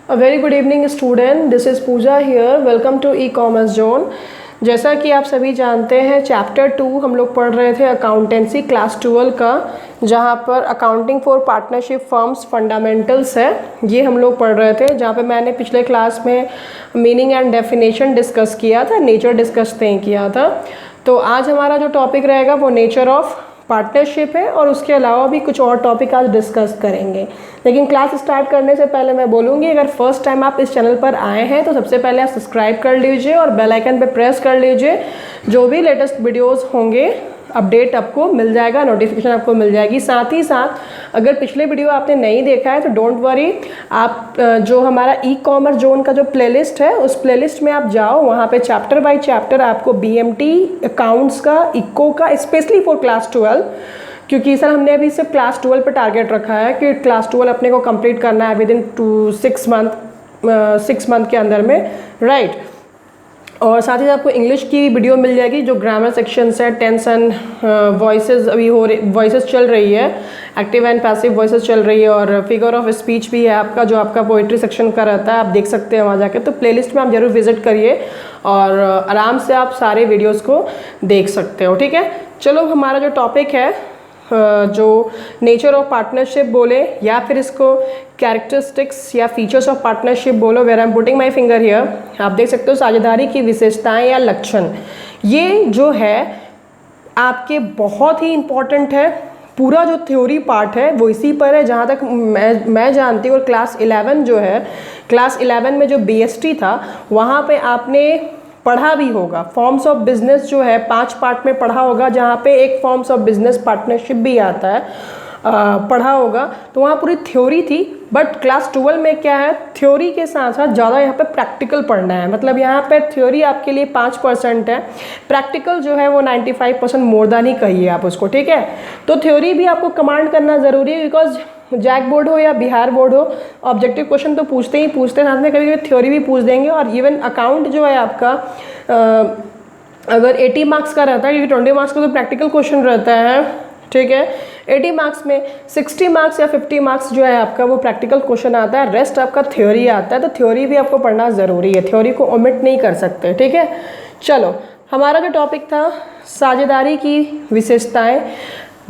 A very good evening student, this is Pooja here. Welcome to e-commerce zone. जैसा कि आप सभी जानते हैं चैप्टर 2 हम लोग पढ़ रहे थे अकाउंटेंसी क्लास 12 का, जहाँ पर accounting for partnership firms fundamentals है, ये हम लोग पढ़ रहे थे। जहाँ पे मैंने पिछले क्लास में मीनिंग एंड डेफिनेशन डिस्कस किया था, नेचर डिस्कस नहीं किया था। तो आज हमारा जो टॉपिक रहेगा वो नेचर ऑफ पार्टनरशिप है और उसके अलावा भी कुछ और टॉपिक आज डिस्कस करेंगे। लेकिन क्लास स्टार्ट करने से पहले मैं बोलूँगी, अगर फर्स्ट टाइम आप इस चैनल पर आए हैं तो सबसे पहले आप सब्सक्राइब कर लीजिए और बेल आइकन पे प्रेस कर लीजिए। जो भी लेटेस्ट वीडियोस होंगे अपडेट आपको मिल जाएगा, नोटिफिकेशन आपको मिल जाएगी। साथ ही साथ अगर पिछले वीडियो आपने नहीं देखा है तो डोंट वरी, आप जो हमारा ई कॉमर्स जोन का जो प्लेलिस्ट है उस प्लेलिस्ट में आप जाओ, वहाँ पे चैप्टर बाय चैप्टर आपको बीएमटी अकाउंट्स का, इको का, स्पेशली फॉर क्लास 12, क्योंकि सर हमने अभी सिर्फ क्लास 12 पे टारगेट रखा है कि क्लास 12 अपने को कंप्लीट करना है विद इन 6 मंथ के अंदर में, राइट। और साथ ही साथ आपको इंग्लिश की वीडियो मिल जाएगी, जो ग्रामर सेक्शंस है, टेंस एंड वॉइसेस अभी वॉइसेस चल रही है, एक्टिव एंड पैसिव वॉइसेस चल रही है, और फिगर ऑफ स्पीच भी है आपका, जो आपका पोइट्री सेक्शन का रहता है, आप देख सकते हैं वहाँ जाके। तो प्लेलिस्ट में आप जरूर विजिट करिए और आराम से आप सारे वीडियोज़ को देख सकते हो, ठीक है। चलो, हमारा जो टॉपिक है, जो नेचर ऑफ पार्टनरशिप बोले या फिर इसको कैरेक्टरिस्टिक्स या फीचर्स ऑफ पार्टनरशिप बोलो, where I am putting my finger here, आप देख सकते हो साझेदारी की विशेषताएं या लक्षण। ये जो है आपके बहुत ही इम्पॉर्टेंट है। पूरा जो थ्योरी पार्ट है वो इसी पर है, जहाँ तक मैं जानती हूँ। और क्लास 11 जो है, क्लास 11 में जो बीएसटी था वहाँ पे आपने पढ़ा भी होगा। फॉर्म्स ऑफ बिजनेस जो है 5 पार्ट में पढ़ा होगा, जहाँ पे एक फॉर्म्स ऑफ बिजनेस पार्टनरशिप भी आता है, पढ़ा होगा। तो वहाँ पूरी थ्योरी थी, बट क्लास 12 में क्या है, थ्योरी के साथ साथ ज़्यादा यहाँ पे प्रैक्टिकल पढ़ना है। मतलब यहाँ पे थ्योरी आपके लिए 5% है, प्रैक्टिकल जो है वो 95% मोर देन ही कहिए आप उसको, ठीक है। तो थ्योरी भी आपको कमांड करना ज़रूरी है, बिकॉज जैक बोर्ड हो या बिहार बोर्ड हो, ऑब्जेक्टिव क्वेश्चन तो पूछते ही पूछते हैं, साथ में कभी कभी थ्योरी भी पूछ देंगे। और इवन अकाउंट जो है आपका अगर 80 मार्क्स का रहता है, क्योंकि 20 मार्क्स का तो प्रैक्टिकल क्वेश्चन रहता है, ठीक है। 80 मार्क्स में 60 मार्क्स या 50 मार्क्स जो है आपका वो प्रैक्टिकल क्वेश्चन आता है, रेस्ट आपका थ्योरी आता है। तो थ्योरी भी आपको पढ़ना ज़रूरी है, थ्योरी को ओमिट नहीं कर सकते, ठीक है। चलो, हमारा जो टॉपिक था साझेदारी की विशेषताएं,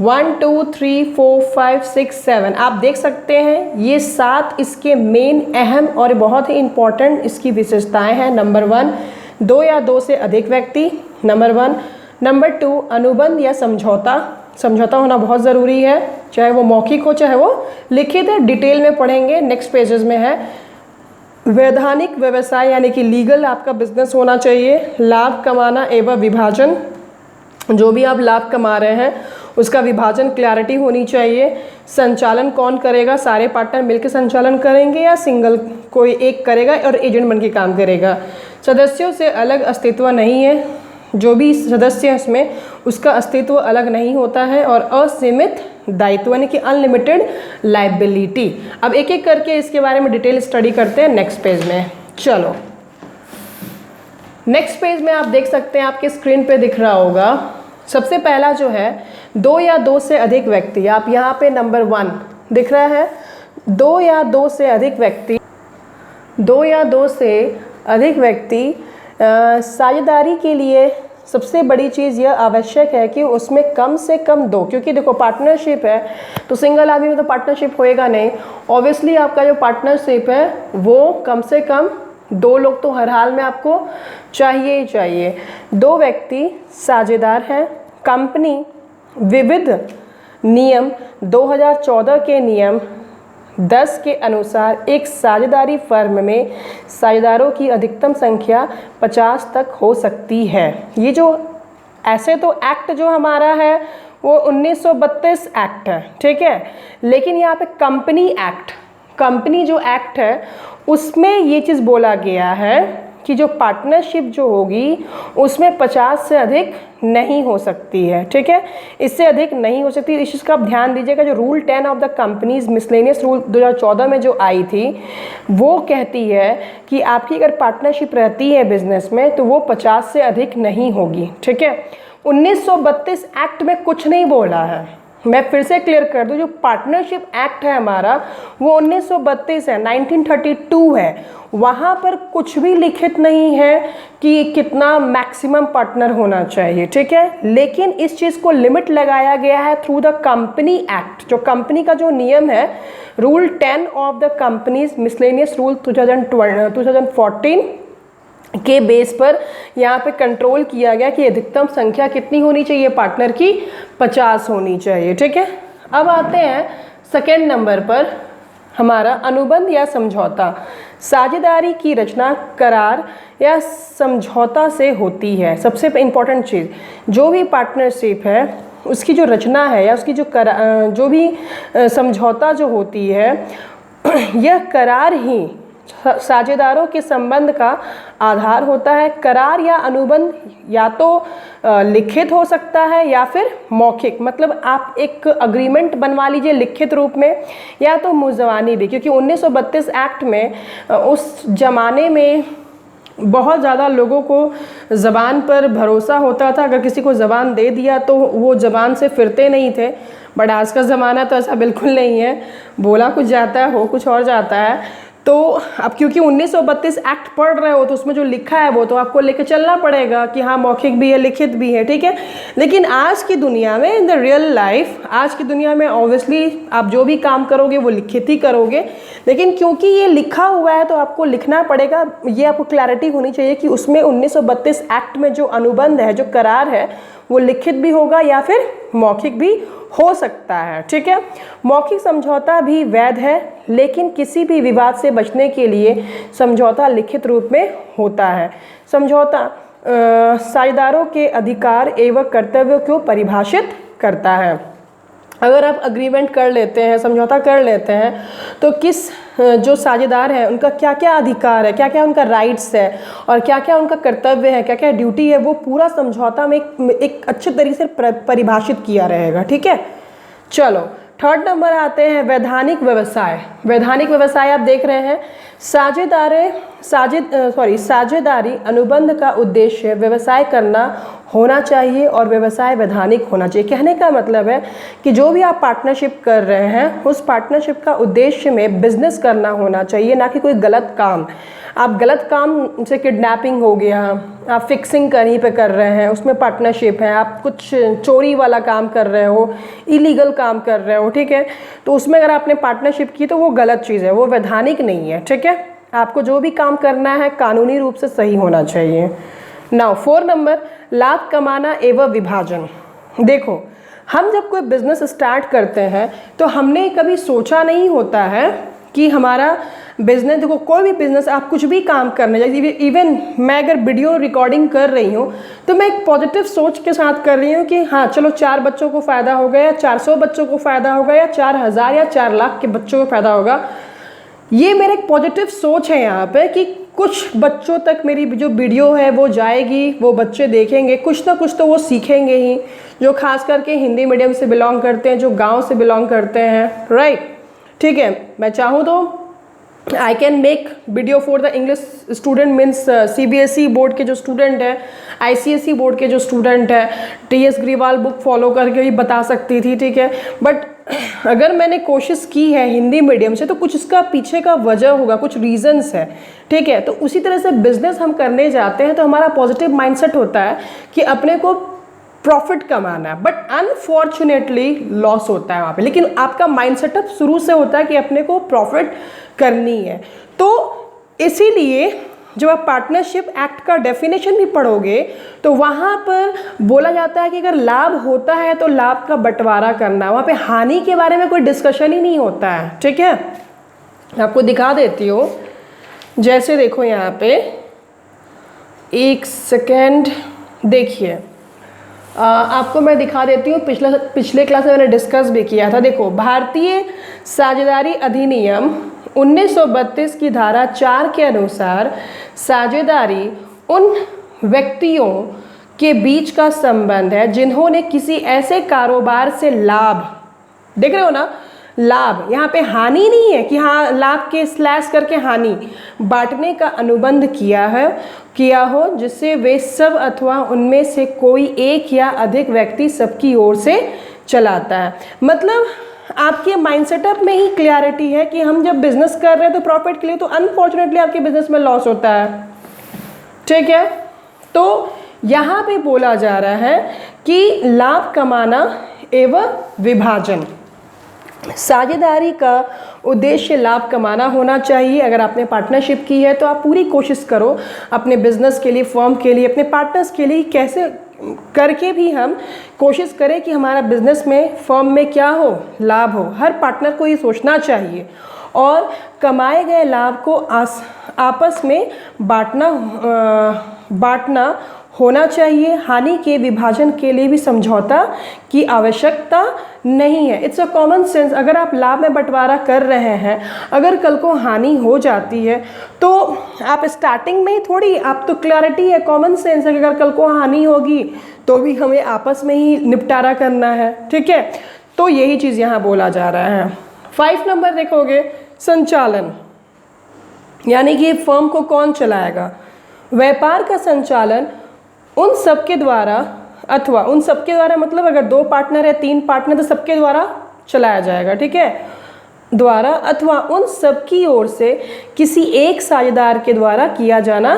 1 2 3 4 5 6 7 आप देख सकते हैं, ये 7 इसके मेन अहम और बहुत ही इम्पॉर्टेंट इसकी विशेषताएं हैं। नंबर 1, 2 या 2 से अधिक व्यक्ति, नंबर 1। नंबर 2, अनुबंध या समझौता होना बहुत ज़रूरी है, चाहे वो मौखिक हो चाहे वो लिखित है। डिटेल में पढ़ेंगे, नेक्स्ट पेजेस में है। वैधानिक व्यवसाय यानी कि लीगल आपका बिजनेस होना चाहिए। लाभ कमाना एवं विभाजन, जो भी आप लाभ कमा रहे हैं उसका विभाजन क्लैरिटी होनी चाहिए। संचालन कौन करेगा, सारे पार्टनर मिलकर संचालन करेंगे या सिंगल कोई एक करेगा और एजेंट बन के काम करेगा। सदस्यों से अलग अस्तित्व नहीं है, जो भी सदस्य है इसमें उसका अस्तित्व अलग नहीं होता है। और असीमित दायित्व यानी कि अनलिमिटेड लायबिलिटी। अब एक एक करके इसके बारे में डिटेल स्टडी करते हैं नेक्स्ट पेज में। चलो, नेक्स्ट पेज में आप देख सकते हैं, आपके स्क्रीन पे दिख रहा होगा। सबसे पहला जो है 2 या 2 से अधिक व्यक्ति, आप यहाँ पे नंबर 1 दिख रहा है, 2 या 2 से अधिक व्यक्ति, 2 या 2 से अधिक व्यक्ति साझेदारी के लिए सबसे बड़ी चीज़ यह आवश्यक है कि उसमें कम से कम 2, क्योंकि देखो पार्टनरशिप है तो सिंगल आदमी में तो पार्टनरशिप होएगा नहीं। ऑब्वियसली आपका जो पार्टनरशिप है वो कम से कम 2 लोग तो हर हाल में आपको चाहिए ही चाहिए। 2 व्यक्ति साझेदार हैं। कंपनी विविध नियम 2014 के नियम 10 के अनुसार एक साझेदारी फर्म में साझेदारों की अधिकतम संख्या 50 तक हो सकती है। ये जो ऐसे तो एक्ट जो हमारा है वो 1932 एक्ट है, ठीक है। लेकिन यहाँ पे कंपनी एक्ट, कंपनी जो एक्ट है उसमें ये चीज़ बोला गया है कि जो पार्टनरशिप जो होगी उसमें 50 से अधिक नहीं हो सकती है, ठीक है। इससे अधिक नहीं हो सकती। इस चीज़ का आप ध्यान दीजिएगा। जो rule 10 of the companies miscellaneous rule 2014 में जो आई थी वो कहती है कि आपकी अगर पार्टनरशिप रहती है बिजनेस में तो वो 50 से अधिक नहीं होगी, ठीक है। 1932 एक्ट में कुछ नहीं बोला है, मैं फिर से क्लियर कर दूं, जो पार्टनरशिप एक्ट है हमारा वो 1932 है, 1932 है। वहाँ पर कुछ भी लिखित नहीं है कि कितना मैक्सिमम पार्टनर होना चाहिए, ठीक है। लेकिन इस चीज़ को लिमिट लगाया गया है थ्रू द कंपनी एक्ट। जो कंपनी का जो नियम है, rule 10 of the companies miscellaneous rule 2014 के बेस पर यहाँ पे कंट्रोल किया गया कि अधिकतम संख्या कितनी होनी चाहिए पार्टनर की, 50 होनी चाहिए, ठीक है। अब आते हैं सेकेंड नंबर पर, हमारा अनुबंध या समझौता। साझेदारी की रचना करार या समझौता से होती है। सबसे इम्पॉर्टेंट चीज़, जो भी पार्टनरशिप है उसकी जो रचना है या उसकी जो भी समझौता जो होती है, यह करार ही साझेदारों के संबंध का आधार होता है। करार या अनुबंध या तो लिखित हो सकता है या फिर मौखिक, मतलब आप एक अग्रीमेंट बनवा लीजिए लिखित रूप में, या तो मुज़वानी भी, क्योंकि 1932 एक्ट में उस ज़माने में बहुत ज़्यादा लोगों को ज़बान पर भरोसा होता था। अगर किसी को ज़बान दे दिया तो वो ज़बान से फिरते नहीं थे। बट आज का ज़माना तो ऐसा बिल्कुल नहीं है, बोला कुछ जाता है हो कुछ और जाता है। तो अब क्योंकि 1932 एक्ट पढ़ रहे हो तो उसमें जो लिखा है वो तो आपको लेके चलना पड़ेगा कि हाँ मौखिक भी है लिखित भी है, ठीक है। लेकिन आज की दुनिया में, इन द रियल लाइफ, आज की दुनिया में ऑब्वियसली आप जो भी काम करोगे वो लिखित ही करोगे। लेकिन क्योंकि ये लिखा हुआ है तो आपको लिखना पड़ेगा। ये आपको क्लैरिटी होनी चाहिए कि उसमें 1932 एक्ट में जो अनुबंध है, जो करार है, वो लिखित भी होगा या फिर मौखिक भी हो सकता है, ठीक है। मौखिक समझौता भी वैध है, लेकिन किसी भी विवाद से बचने के लिए समझौता लिखित रूप में होता है। समझौता साझेदारों के अधिकार एवं कर्तव्यों को परिभाषित करता है। अगर आप अग्रीमेंट कर लेते हैं, समझौता कर लेते हैं, तो किस जो साझेदार हैं उनका क्या क्या अधिकार है, क्या क्या उनका राइट्स है और क्या क्या उनका कर्तव्य है, क्या क्या ड्यूटी है, वो पूरा समझौता में एक अच्छे तरीके से परिभाषित किया रहेगा, ठीक है। चलो थर्ड नंबर आते हैं वैधानिक व्यवसाय। वैधानिक व्यवसाय आप देख रहे हैं, साझेदारी अनुबंध का उद्देश्य व्यवसाय करना होना चाहिए और व्यवसाय वैधानिक होना चाहिए। कहने का मतलब है कि जो भी आप पार्टनरशिप कर रहे हैं उस पार्टनरशिप का उद्देश्य में बिजनेस करना होना चाहिए, ना कि कोई गलत काम। आप गलत काम से किडनैपिंग हो गया, आप फिक्सिंग कहीं पे कर रहे हैं, उसमें पार्टनरशिप है, आप कुछ चोरी वाला काम कर रहे हो, इलीगल काम कर रहे हो, ठीक है, तो उसमें अगर आपने पार्टनरशिप की तो वो गलत चीज़ है, वो वैधानिक नहीं है, ठीक है। आपको जो भी काम करना है कानूनी रूप से सही होना चाहिए। नाउ 4 नंबर, लाभ कमाना एवं विभाजन। देखो, हम जब कोई बिजनेस स्टार्ट करते हैं तो हमने कभी सोचा नहीं होता है कि हमारा बिजनेस, देखो कोई भी बिजनेस आप कुछ भी काम करने जाइए, इवन मैं अगर वीडियो रिकॉर्डिंग कर रही हूँ तो मैं एक पॉजिटिव सोच के साथ कर रही हूँ कि हाँ चलो 4 बच्चों को फ़ायदा होगा या 400 बच्चों को फ़ायदा होगा या 4000 या 4 लाख के बच्चों को फ़ायदा होगा। ये मेरा एक पॉजिटिव सोच है यहाँ पे कि कुछ बच्चों तक मेरी जो वीडियो है वो जाएगी, वो बच्चे देखेंगे, कुछ ना कुछ तो वो सीखेंगे ही, जो खास करके हिंदी मीडियम से बिलोंग करते हैं, जो गांव से बिलोंग करते हैं, राइट, ठीक है। मैं चाहूँ तो I can make video for the English student, means CBSE board के जो स्टूडेंट है, ICSE बोर्ड के जो स्टूडेंट है, TS ग्रीवाल बुक फॉलो करके भी बता सकती थी, ठीक है। बट अगर मैंने कोशिश की है हिंदी मीडियम से तो कुछ इसका पीछे का वजह होगा, कुछ रीजंस है, ठीक है। तो उसी तरह से बिजनेस हम करने जाते हैं तो हमारा पॉजिटिव माइंडसेट होता है कि अपने को प्रॉफिट कमाना है, बट अनफॉर्चुनेटली लॉस होता है वहाँ पे। लेकिन आपका माइंड सेटअप शुरू से होता है कि अपने को प्रॉफिट करनी है। तो इसीलिए जब आप पार्टनरशिप एक्ट का डेफिनेशन भी पढ़ोगे तो वहाँ पर बोला जाता है कि अगर लाभ होता है तो लाभ का बंटवारा करना, वहाँ पे हानि के बारे में कोई डिस्कशन ही नहीं होता है, ठीक है। आपको दिखा देती हूँ, जैसे देखो यहाँ पे, एक सेकेंड देखिए, आपको मैं दिखा देती हूँ, पिछले क्लास में मैंने डिस्कस भी किया था। देखो, भारतीय साझेदारी अधिनियम 1932 की धारा 4 के अनुसार साझेदारी उन व्यक्तियों के बीच का संबंध है जिन्होंने किसी ऐसे कारोबार से लाभ, देख रहे हो ना, लाभ, यहाँ पे हानि नहीं है कि हाँ लाभ के स्लैश करके हानि, बांटने का अनुबंध किया हो जिससे वे सब अथवा उनमें से कोई एक या अधिक व्यक्ति सबकी ओर से चलाता है। मतलब आपके माइंड सेटअप में ही क्लियरिटी है कि हम जब बिजनेस कर रहे हैं तो प्रॉफिट के लिए, तो अनफॉर्चुनेटली आपके बिजनेस में लॉस होता है। ठीक है, तो यहाँ पे बोला जा रहा है कि लाभ कमाना एवं विभाजन, साझेदारी का उद्देश्य लाभ कमाना होना चाहिए। अगर आपने पार्टनरशिप की है तो आप पूरी कोशिश करो अपने बिजनेस के लिए, फर्म के लिए, अपने पार्टनर्स के लिए, कैसे करके भी हम कोशिश करें कि हमारा बिजनेस में, फर्म में क्या हो, लाभ हो। हर पार्टनर को ये सोचना चाहिए और कमाए गए लाभ को आपस में बांटना होना चाहिए। हानि के विभाजन के लिए भी समझौता की आवश्यकता नहीं है। It's a common sense. अगर आप लाभ में बंटवारा कर रहे हैं, अगर कल को हानि हो जाती है तो आप स्टार्टिंग में ही थोड़ी, आप तो क्लैरिटी है, कॉमन सेंस है कि अगर कल को हानि होगी तो भी हमें आपस में ही निपटारा करना है। ठीक है, तो यही चीज़ यहाँ बोला जा रहा है। 5 नंबर देखोगे, संचालन, यानी कि फर्म को कौन चलाएगा। व्यापार का संचालन उन सबके द्वारा, अथवा उन सबके द्वारा मतलब अगर 2 पार्टनर है, 3 पार्टनर, तो सबके द्वारा चलाया जाएगा। ठीक है, द्वारा अथवा उन सब की ओर से किसी एक साझेदार के द्वारा किया जाना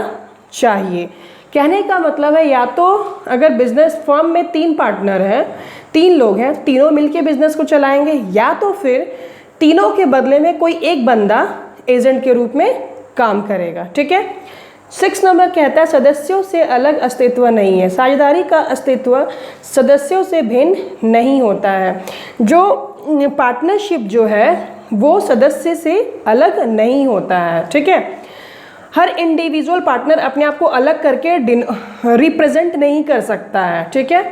चाहिए। कहने का मतलब है, या तो अगर बिजनेस फर्म में 3 पार्टनर हैं, 3 लोग हैं, तीनों मिलके बिजनेस को चलाएंगे, या तो फिर तीनों के बदले में कोई एक बंदा एजेंट के रूप में काम करेगा। ठीक है, 6 नंबर कहता है सदस्यों से अलग अस्तित्व नहीं है। साझेदारी का अस्तित्व सदस्यों से भिन्न नहीं होता है। जो पार्टनरशिप जो है वो सदस्य से अलग नहीं होता है। ठीक है, हर इंडिविजुअल पार्टनर अपने आप को अलग करके रिप्रेजेंट नहीं कर सकता है। ठीक है,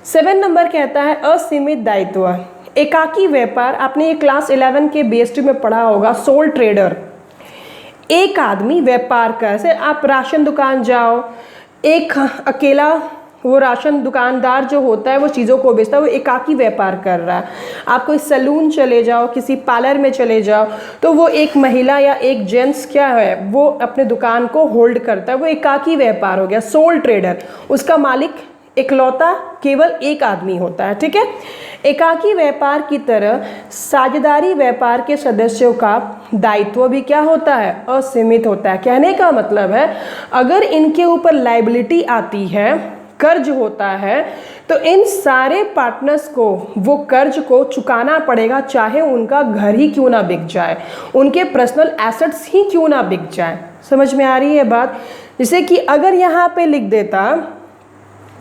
7 नंबर कहता है असीमित दायित्व, एकाकी व्यापार। आपने ये क्लास 11 के BST में पढ़ा होगा, सोल ट्रेडर, एक आदमी व्यापार कर, ऐसे आप राशन दुकान जाओ, एक अकेला वो राशन दुकानदार जो होता है वो चीज़ों को बेचता है, वो एकाकी व्यापार कर रहा है। आप कोई सैलून चले जाओ, किसी पार्लर में चले जाओ, तो वो एक महिला या एक जेंट्स क्या है, वो अपने दुकान को होल्ड करता है, वो एकाकी व्यापार हो गया, सोल ट्रेडर। उसका मालिक इकलौता केवल एक आदमी होता है। ठीक है, एकाकी व्यापार की तरह साझेदारी व्यापार के सदस्यों का दायित्व भी क्या होता है, असीमित होता है। कहने का मतलब है अगर इनके ऊपर लायबिलिटी आती है, कर्ज होता है, तो इन सारे पार्टनर्स को वो कर्ज को चुकाना पड़ेगा, चाहे उनका घर ही क्यों ना बिक जाए, उनके पर्सनल एसेट्स ही क्यों ना बिक जाए। समझ में आ रही है बात। जैसे कि अगर यहाँ पे लिख देता,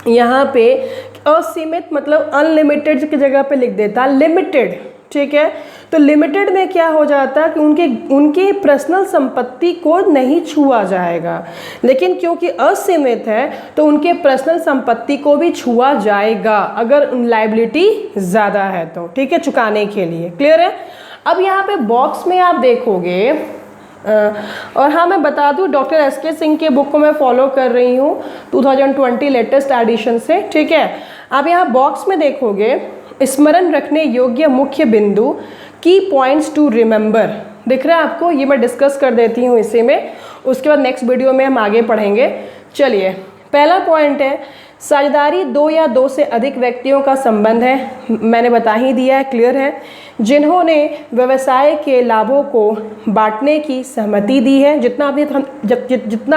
यहाँ पे असीमित मतलब अनलिमिटेड की जगह पे लिख देता लिमिटेड। ठीक है, तो लिमिटेड में क्या हो जाता कि उनकी पर्सनल संपत्ति को नहीं छुआ जाएगा, लेकिन क्योंकि असीमित है तो उनके पर्सनल संपत्ति को भी छुआ जाएगा अगर लायबिलिटी ज़्यादा है तो। ठीक है, चुकाने के लिए। क्लियर है। अब यहाँ पे बॉक्स में आप देखोगे, और हाँ मैं बता दूँ डॉक्टर SK सिंह के बुक को मैं फॉलो कर रही हूँ 2020 लेटेस्ट एडिशन से। ठीक है, आप यहाँ बॉक्स में देखोगे स्मरण रखने योग्य मुख्य बिंदु, की पॉइंट्स टू रिमेंबर, दिख रहा है आपको। ये मैं डिस्कस कर देती हूँ इसी में, उसके बाद नेक्स्ट वीडियो में हम आगे पढ़ेंगे। चलिए, पहला पॉइंट है साझेदारी 2 या 2 से अधिक व्यक्तियों का संबंध है। मैंने बता ही दिया है, क्लियर है, जिन्होंने व्यवसाय के लाभों को बांटने की सहमति दी है। जितना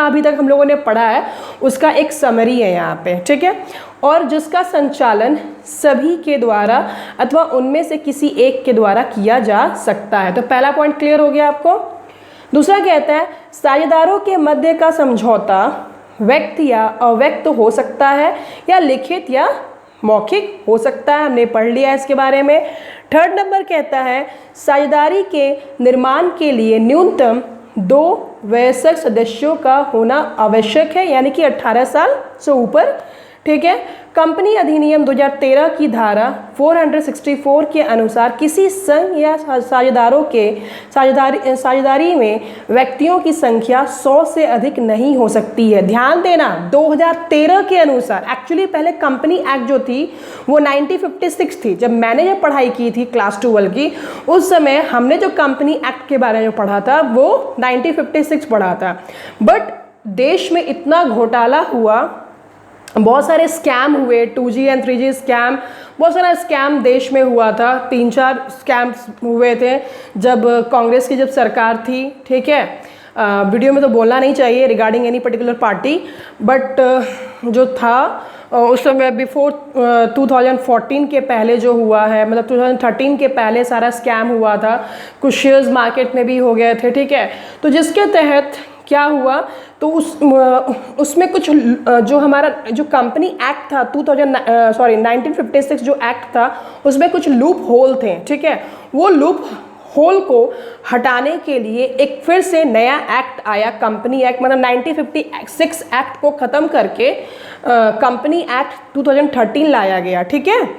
अभी तक हम लोगों ने पढ़ा है उसका एक समरी है यहाँ पे। ठीक है, और जिसका संचालन सभी के द्वारा अथवा उनमें से किसी एक के द्वारा किया जा सकता है। तो पहला पॉइंट क्लियर हो गया आपको। दूसरा कहता है साझेदारों के मध्य का समझौता व्यक्त या अव्यक्त हो सकता है, या लिखित या मौखिक हो सकता है। हमने पढ़ लिया इसके बारे में। 3rd नंबर कहता है साझेदारी के निर्माण के लिए न्यूनतम 2 वयस्क सदस्यों का होना आवश्यक है, यानी कि 18 साल से ऊपर। ठीक है, कंपनी अधिनियम 2013 की धारा 464 के अनुसार किसी संघ या साझेदारों के साझेदारी में व्यक्तियों की संख्या 100 से अधिक नहीं हो सकती है। ध्यान देना, 2013 के अनुसार। एक्चुअली पहले कंपनी एक्ट जो थी वो 1956 थी। जब मैंने ये पढ़ाई की थी क्लास 12 की, उस समय हमने जो कंपनी एक्ट के बारे में पढ़ा था वो 1956 पढ़ा था। बट देश में इतना घोटाला हुआ बहुत सारे स्कैम हुए, 2G एंड 3G स्कैम, बहुत सारा स्कैम देश में हुआ था। 3-4 स्कैम्स हुए थे जब कांग्रेस की जब सरकार थी, ठीक है। वीडियो में तो बोलना नहीं चाहिए regarding any particular party, but जो था उस समय बिफोर 2014 के पहले जो हुआ है, मतलब 2013 के पहले सारा स्कैम हुआ था, कुछ शेयर्स मार्केट में भी हो गए थे, ठीक है। तो जिसके तहत क्या हुआ, तो उसमें कुछ जो हमारा जो कंपनी एक्ट था 1956 जो एक्ट था, उसमें कुछ लूप होल थे, ठीक है। वो लूप होल को हटाने के लिए एक फिर से नया एक्ट आया, कंपनी एक्ट, मतलब 1956 एक्ट को ख़त्म करके कंपनी एक्ट 2013 लाया गया, ठीक है।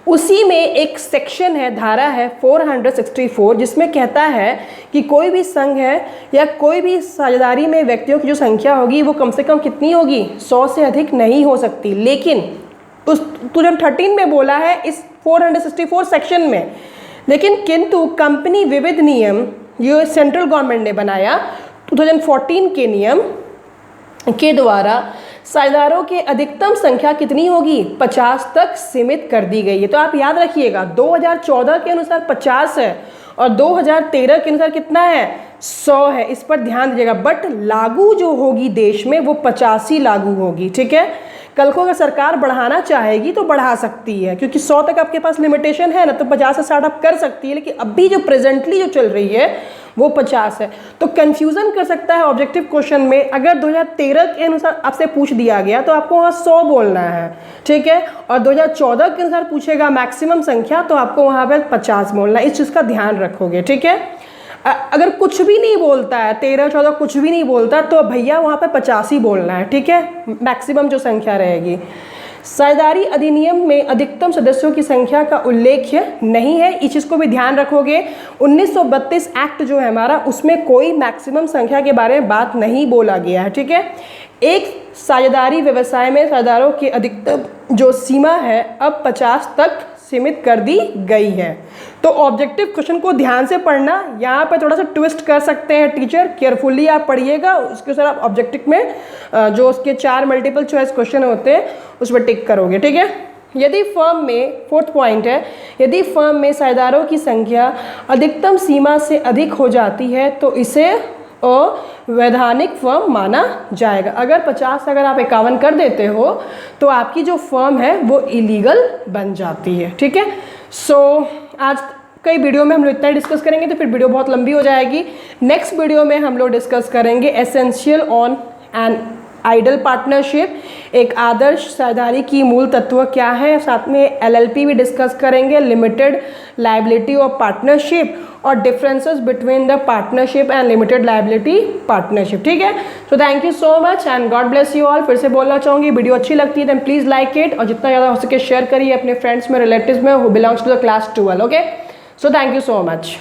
उसी में एक सेक्शन है, धारा है 464, जिसमें कहता है कि कोई भी संघ है या कोई भी साझेदारी में व्यक्तियों की जो संख्या होगी वो कम से कम कितनी होगी, 100 से अधिक नहीं हो सकती। लेकिन उस 2013 में बोला है इस 464 सेक्शन में, लेकिन किंतु कंपनी विविध नियम जो सेंट्रल गवर्नमेंट ने बनाया 2014 के नियम के द्वारा साझेदारों की अधिकतम संख्या कितनी होगी, 50 तक सीमित कर दी गई है। तो आप याद रखिएगा 2014 के अनुसार 50 है और 2013 के अनुसार कितना है, 100 है। इस पर ध्यान दीजिएगा। बट लागू जो होगी देश में वो 50 ही लागू होगी, ठीक है। कल को अगर सरकार बढ़ाना चाहेगी तो बढ़ा सकती है, क्योंकि 100 तक आपके पास लिमिटेशन है ना, तो 50 से स्टार्ट अप कर सकती है। लेकिन अभी जो प्रेजेंटली जो चल रही है वो 50 है। तो कंफ्यूजन कर सकता है ऑब्जेक्टिव क्वेश्चन में। अगर 2013 के अनुसार आपसे पूछ दिया गया तो आपको वहाँ 100 बोलना है, ठीक है। और 2014 के अनुसार पूछेगा मैक्सिमम संख्या, तो आपको वहाँ पर 50 बोलना है। इस चीज़ का ध्यान रखोगे, ठीक है। अगर कुछ भी नहीं बोलता है, 13-14 कुछ भी नहीं बोलता, तो भैया वहाँ पे 50 ही बोलना है, ठीक है, मैक्सिमम जो संख्या रहेगी। साझेदारी अधिनियम में अधिकतम सदस्यों की संख्या का उल्लेख नहीं है, इस चीज़ को भी ध्यान रखोगे। 1932 एक्ट जो है हमारा, उसमें कोई मैक्सिमम संख्या के बारे में बात नहीं बोला गया है, ठीक है। एक साझेदारी व्यवसाय में साझेदारों की अधिकतम जो सीमा है अब 50 तक सीमित कर दी गई है। तो ऑब्जेक्टिव क्वेश्चन को ध्यान से पढ़ना, यहाँ पे थोड़ा सा ट्विस्ट कर सकते हैं टीचर, केयरफुली आप पढ़िएगा। उसके साथ आप ऑब्जेक्टिव में जो उसके 4 मल्टीपल चॉइस क्वेश्चन होते हैं उस पर टिक करोगे, ठीक है। यदि फर्म में, 4th पॉइंट है, यदि फर्म में साझेदारों की संख्या अधिकतम सीमा से अधिक हो जाती है तो इसे अवैधानिक फर्म माना जाएगा। अगर 50 अगर आप 51 कर देते हो तो आपकी जो फर्म है वो इलीगल बन जाती है, ठीक है। सो आज कई वीडियो में हम लोग इतना ही डिस्कस करेंगे, तो फिर वीडियो बहुत लंबी हो जाएगी। नेक्स्ट वीडियो में हम लोग डिस्कस करेंगे essential on and idol partnership, एक आदर्श साझेदारी की मूल तत्व क्या है, साथ में LLP भी डिस्कस करेंगे, लिमिटेड लायबिलिटी ऑफ पार्टनरशिप और differences between the partnership and limited liability partnership, ठीक है। सो thank you so much and God bless you all. फिर से बोलना चाहूँगी, वीडियो अच्छी लगती है देन प्लीज़ लाइक इट, और जितना ज़्यादा हो सके शेयर करिए अपने फ्रेंड्स में, रिलेटिव्स में who belongs to the class 12, okay. So thank you so much.